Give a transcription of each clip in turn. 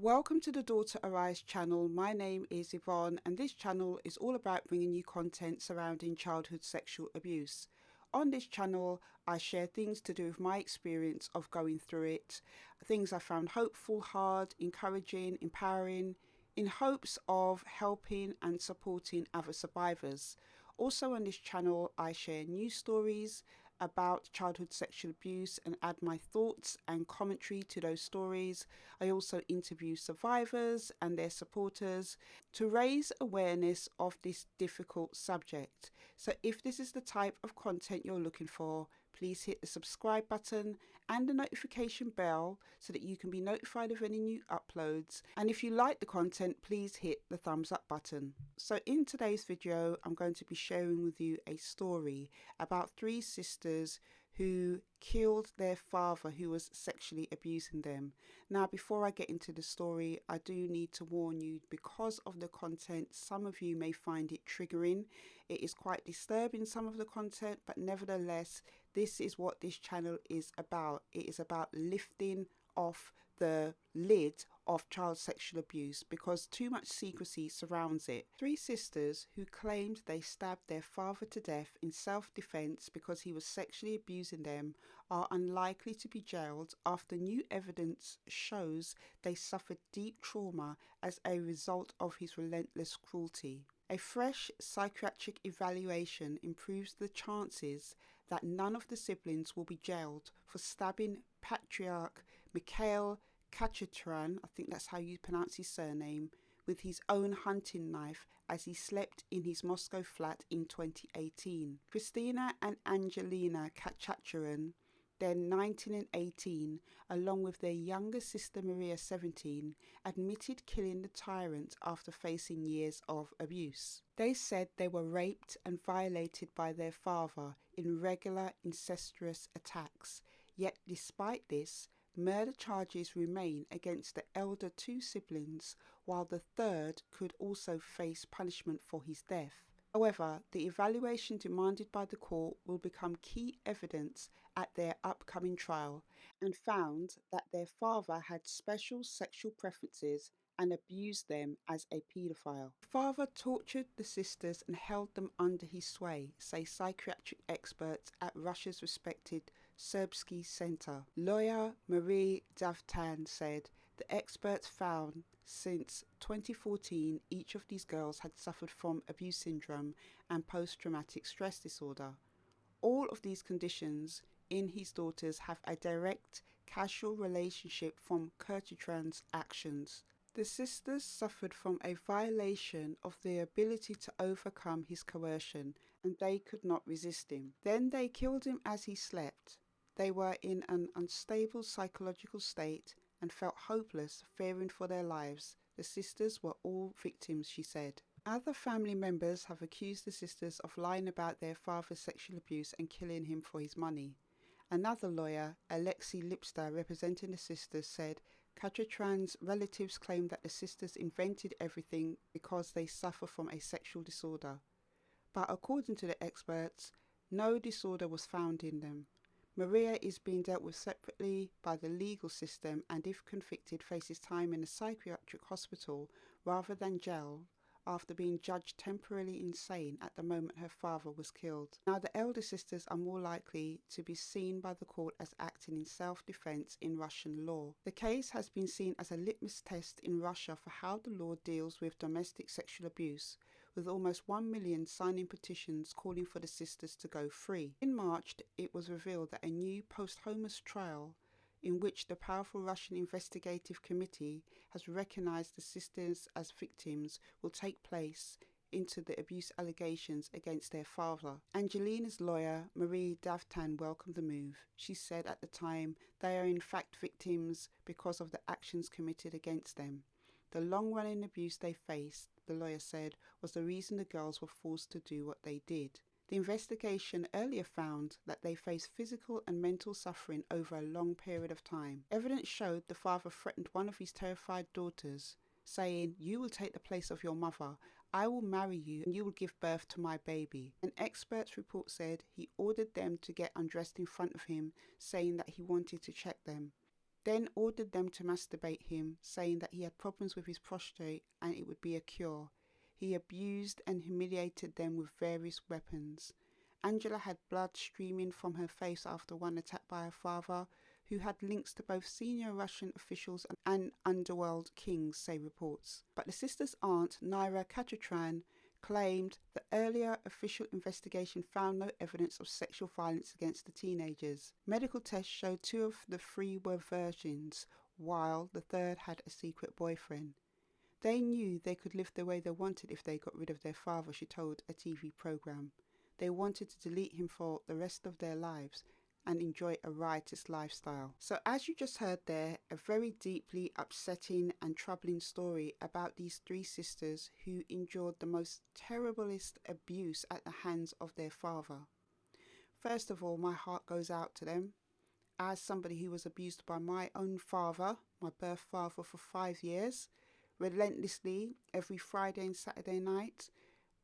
Welcome to the Daughter Arise channel. My name is Yvonne and this channel is all about bringing you content surrounding childhood sexual abuse. On this channel I share things to do with my experience of going through it, things I found hopeful, hard, encouraging, empowering, in hopes of helping and supporting other survivors. Also on this channel I share news stories about childhood sexual abuse and add my thoughts and commentary to those stories. I also interview survivors and their supporters to raise awareness of this difficult subject. So if this is the type of content you're looking for, please hit the subscribe button and the notification bell so that you can be notified of any new uploads. And if you like the content, please hit the thumbs up button. So in today's video, I'm going to be sharing with you a story about three sisters who killed their father who was sexually abusing them. Now, before I get into the story, I do need to warn you, because of the content, some of you may find it triggering. It is quite disturbing, some of the content, but nevertheless, this is what this channel is about. It is about lifting off the lid of child sexual abuse because too much secrecy surrounds it. Three sisters who claimed they stabbed their father to death in self-defense because he was sexually abusing them are unlikely to be jailed after new evidence shows they suffered deep trauma as a result of his relentless cruelty. A fresh psychiatric evaluation improves the chances that none of the siblings will be jailed for stabbing patriarch Mikhail Kachatran, I think that's how you pronounce his surname, with his own hunting knife as he slept in his Moscow flat in 2018. Christina and Angelina Kachatran, then 19 and 18, along with their younger sister Maria, 17, admitted killing the tyrant after facing years of abuse. They said they were raped and violated by their father in regular incestuous attacks, yet despite this, murder charges remain against the elder two siblings, while the third could also face punishment for his death. However, the evaluation demanded by the court will become key evidence at their upcoming trial and found that their father had special sexual preferences and abused them as a paedophile. The father tortured the sisters and held them under his sway, say psychiatric experts at Russia's respected Serbsky Center. Lawyer Marie Davtan said the experts found since 2014 each of these girls had suffered from abuse syndrome and post-traumatic stress disorder. All of these conditions in his daughters have a direct causal relationship from Kachatran's actions. The sisters suffered from a violation of their ability to overcome his coercion, and they could not resist him. Then they killed him as he slept. They were in an unstable psychological state and felt hopeless, fearing for their lives. The sisters were all victims, she said. Other family members have accused the sisters of lying about their father's sexual abuse and killing him for his money. Another lawyer, Alexei Lipster, representing the sisters, said Kachatran's relatives claim that the sisters invented everything because they suffer from a sexual disorder. But according to the experts, no disorder was found in them. Maria is being dealt with separately by the legal system and, if convicted, faces time in a psychiatric hospital rather than jail after being judged temporarily insane at the moment her father was killed. Now, the elder sisters are more likely to be seen by the court as acting in self-defense in Russian law. The case has been seen as a litmus test in Russia for how the law deals with domestic sexual abuse, with almost 1 million signing petitions calling for the sisters to go free. In March, it was revealed that a new posthumous trial in which the powerful Russian investigative committee has recognized the sisters as victims will take place into the abuse allegations against their father. Angelina's lawyer, Marie Davtan, welcomed the move. She said at the time they are in fact victims because of the actions committed against them. The long-running abuse they faced, the lawyer said, was the reason the girls were forced to do what they did. The investigation earlier found that they faced physical and mental suffering over a long period of time. Evidence showed the father threatened one of his terrified daughters, saying, "You will take the place of your mother. I will marry you and you will give birth to my baby." An expert's report said he ordered them to get undressed in front of him, saying that he wanted to check them. then ordered them to masturbate him, saying that he had problems with his prostate and it would be a cure. He abused and humiliated them with various weapons. Angela had blood streaming from her face after one attack by her father, who had links to both senior Russian officials and underworld kings, say reports. But the sister's aunt, Naira Kachatran, claimed the earlier official investigation found no evidence of sexual violence against the teenagers. Medical tests showed 2 of the 3 were virgins, while the 3rd had a secret boyfriend. They knew they could live the way they wanted if they got rid of their father, she told a TV program. They wanted to delete him for the rest of their lives and enjoy a riotous lifestyle. So as you just heard there, a very deeply upsetting and troubling story about these 3 sisters who endured the most terriblest abuse at the hands of their father. First of all, my heart goes out to them. As somebody who was abused by my own father, my birth father, for 5 years, relentlessly every Friday and Saturday night,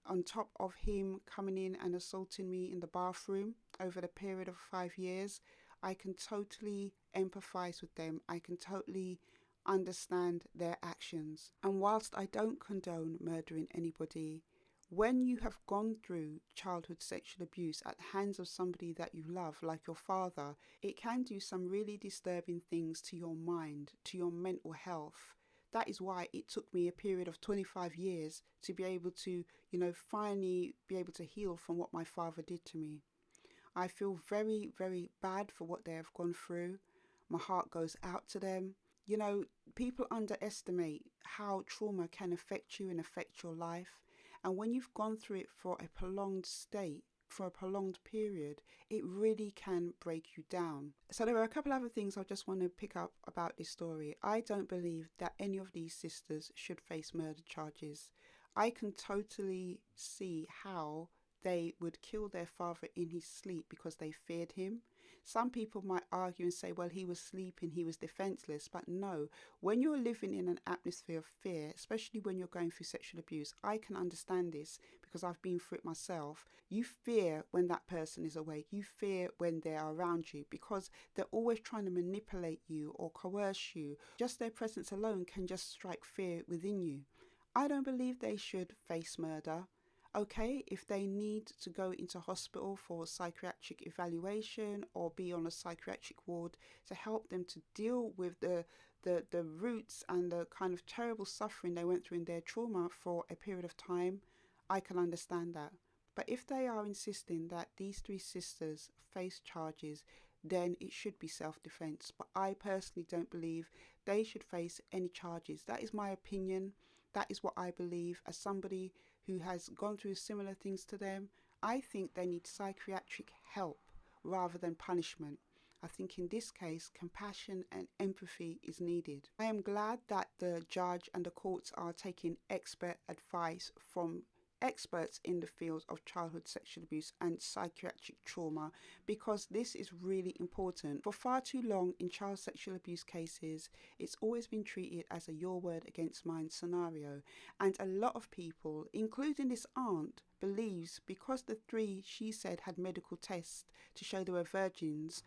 on top of him coming in and assaulting me in the bathroom over the period of 5 years, I can totally empathize with them. I can totally understand their actions. And whilst I don't condone murdering anybody, when you have gone through childhood sexual abuse at the hands of somebody that you love, like your father, it can do some really disturbing things to your mind, to your mental health. That is why it took me a period of 25 years to be able to, finally be able to heal from what my father did to me. I feel very, very bad for what they have gone through. My heart goes out to them. People underestimate how trauma can affect you and affect your life. And when you've gone through it for a prolonged state, for a prolonged period, it really can break you down. So there are a couple other things I just want to pick up about this story. I don't believe that any of these sisters should face murder charges. I can totally see how they would kill their father in his sleep because they feared him. Some people might argue and say, well, he was sleeping, he was defenseless. But no, when you're living in an atmosphere of fear, especially when you're going through sexual abuse, I can understand this because I've been through it myself. You fear when that person is awake. You fear when they are around you because they're always trying to manipulate you or coerce you. Just their presence alone can just strike fear within you. I don't believe they should face murder. Okay, if they need to go into hospital for psychiatric evaluation or be on a psychiatric ward to help them to deal with the roots and the kind of terrible suffering they went through in their trauma for a period of time, I can understand that. But if they are insisting that these 3 sisters face charges, then it should be self-defense. But I personally don't believe they should face any charges. That is my opinion. That is what I believe. As somebody who has gone through similar things to them, I think they need psychiatric help rather than punishment. I think in this case, compassion and empathy is needed. I am glad that the judge and the courts are taking expert advice from experts in the field of childhood sexual abuse and psychiatric trauma, because this is really important. For far too long in child sexual abuse cases, it's always been treated as a your word against mine scenario, and a lot of people, including this aunt, believes because the 3 she said had medical tests to show they were virgins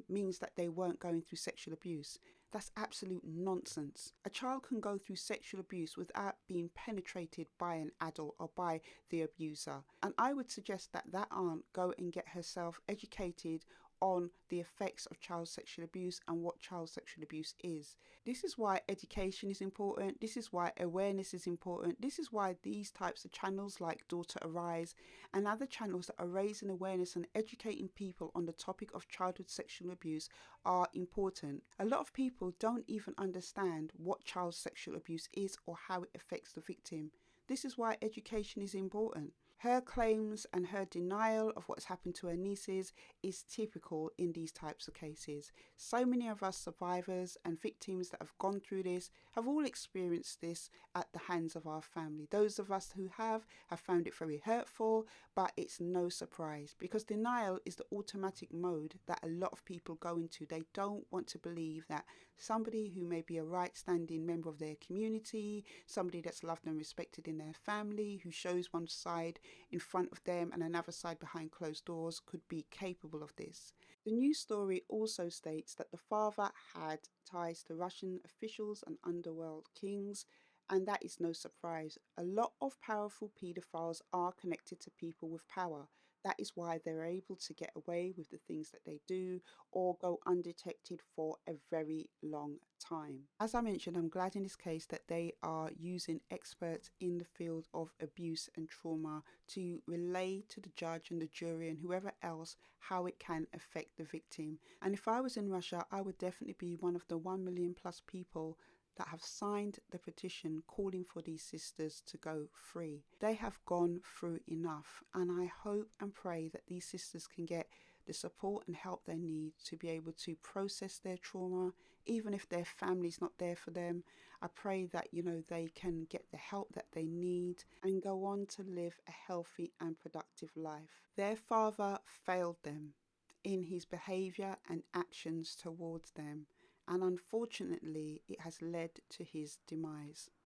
means that they weren't going through sexual abuse. That's absolute nonsense. A child can go through sexual abuse without being penetrated by an adult or by the abuser. And I would suggest that that aunt go and get herself educated on the effects of child sexual abuse and what child sexual abuse is. This is why education is important. This is why awareness is important. This is why these types of channels like Daughter Arise and other channels that are raising awareness and educating people on the topic of childhood sexual abuse are important. A lot of people don't even understand what child sexual abuse is or how it affects the victim. This is why education is important. Her claims and her denial of what's happened to her nieces is typical in these types of cases. So many of us survivors and victims that have gone through this have all experienced this at the hands of our family. Those of us who have found it very hurtful, but it's no surprise because denial is the automatic mode that a lot of people go into. They don't want to believe that somebody who may be a right-standing member of their community, somebody that's loved and respected in their family, who shows one side in front of them and another side behind closed doors, could be capable of this. The news story also states that the father had ties to Russian officials and underworld kings, and that is no surprise. A lot of powerful paedophiles are connected to people with power. That is why they're able to get away with the things that they do or go undetected for a very long time. As I mentioned, I'm glad in this case that they are using experts in the field of abuse and trauma to relay to the judge and the jury and whoever else how it can affect the victim. And if I was in Russia, I would definitely be one of the 1 million plus people that have signed the petition calling for these sisters to go free. They have gone through enough, and I hope and pray that these sisters can get the support and help they need to be able to process their trauma, even if their family's not there for them. I pray that, they can get the help that they need and go on to live a healthy and productive life. Their father failed them in his behavior and actions towards them, and unfortunately it has led to his demise.